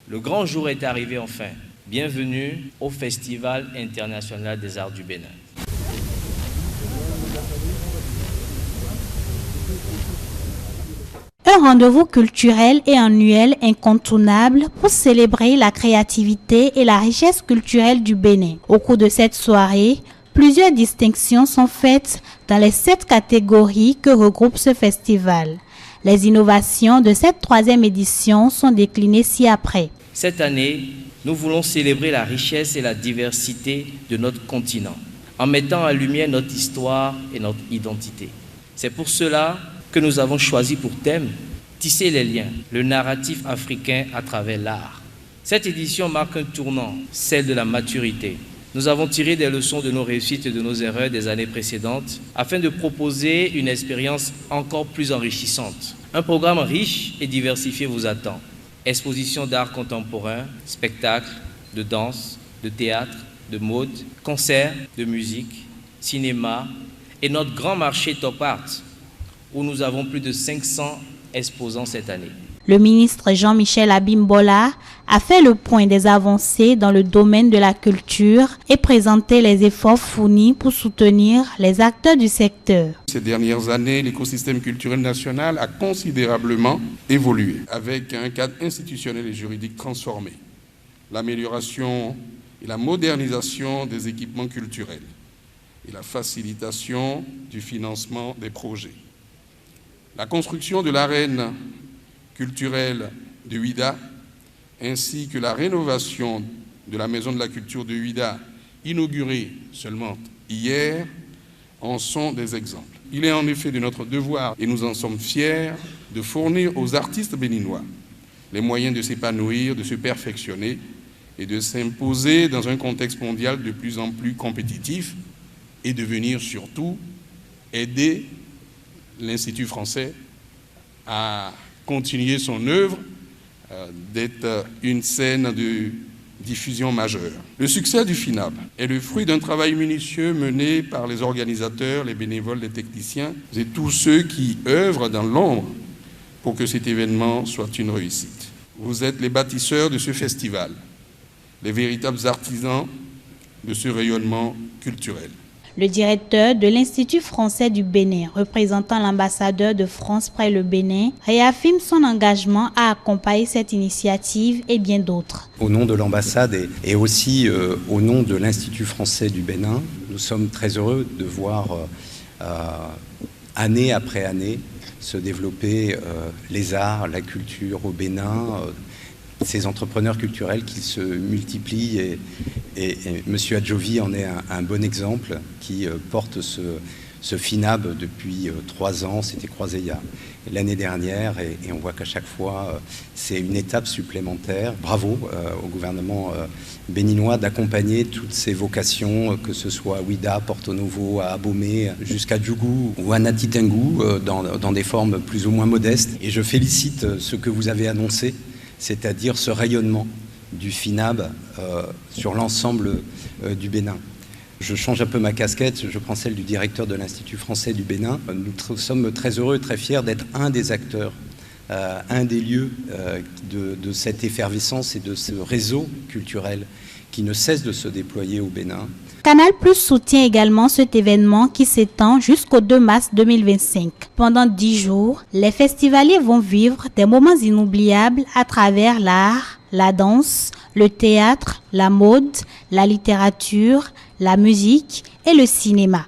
Le grand jour est arrivé enfin. Bienvenue au Festival international des arts du Bénin. Un rendez-vous culturel et annuel incontournable pour célébrer la créativité et la richesse culturelle du Bénin. Au cours de cette soirée, plusieurs distinctions sont faites dans les 7 catégories que regroupe ce festival. Les innovations de cette 3e édition sont déclinées ci-après. Cette année, nous voulons célébrer la richesse et la diversité de notre continent, en mettant en lumière notre histoire et notre identité. C'est pour cela que nous avons choisi pour thème tisser les liens, le narratif africain à travers l'art. Cette édition marque un tournant, celle de la maturité. Nous avons tiré des leçons de nos réussites et de nos erreurs des années précédentes afin de proposer une expérience encore plus enrichissante. Un programme riche et diversifié vous attend. Exposition d'art contemporain, spectacles, de danse, de théâtre, de mode, concerts, de musique, cinéma et notre grand marché Top Art, où nous avons plus de 500 exposants cette année. Le ministre Jean-Michel Abimbola a fait le point des avancées dans le domaine de la culture et présenté les efforts fournis pour soutenir les acteurs du secteur. Ces dernières années, l'écosystème culturel national a considérablement évolué avec un cadre institutionnel et juridique transformé, l'amélioration et la modernisation des équipements culturels et la facilitation du financement des projets. La construction de l'arène culturelle de Ouidah, ainsi que la rénovation de la Maison de la Culture de Ouidah, inaugurée seulement hier, en sont des exemples. Il est en effet de notre devoir, et nous en sommes fiers, de fournir aux artistes béninois les moyens de s'épanouir, de se perfectionner et de s'imposer dans un contexte mondial de plus en plus compétitif et de venir surtout aider l'Institut français à continuer son œuvre, d'être une scène de diffusion majeure. Le succès du FINAB est le fruit d'un travail minutieux mené par les organisateurs, les bénévoles, les techniciens et tous ceux qui œuvrent dans l'ombre pour que cet événement soit une réussite. Vous êtes les bâtisseurs de ce festival, les véritables artisans de ce rayonnement culturel. Le directeur de l'Institut français du Bénin, représentant l'ambassadeur de France près le Bénin, réaffirme son engagement à accompagner cette initiative et bien d'autres. Au nom de l'ambassade et aussi au nom de l'Institut français du Bénin, nous sommes très heureux de voir année après année se développer les arts, la culture au Bénin, ces entrepreneurs culturels qui se multiplient et M. Adjovi en est un bon exemple qui porte ce FINAB depuis 3 ans, s'était croisé l'année dernière et on voit qu'à chaque fois c'est une étape supplémentaire. Bravo au gouvernement béninois d'accompagner toutes ces vocations, que ce soit à Ouidah, Porto Novo, à Abomey, jusqu'à Djougou ou à Natitengu, dans des formes plus ou moins modestes. Et je félicite ce que vous avez annoncé, c'est-à-dire ce rayonnement du FINAB sur l'ensemble du Bénin. Je change un peu ma casquette, je prends celle du directeur de l'Institut français du Bénin. Nous sommes très heureux et très fiers d'être un des acteurs, un des lieux de cette effervescence et de ce réseau culturel qui ne cesse de se déployer au Bénin. Canal+ soutient également cet événement qui s'étend jusqu'au 2 mars 2025. Pendant 10 jours, les festivaliers vont vivre des moments inoubliables à travers l'art, la danse, le théâtre, la mode, la littérature, la musique et le cinéma.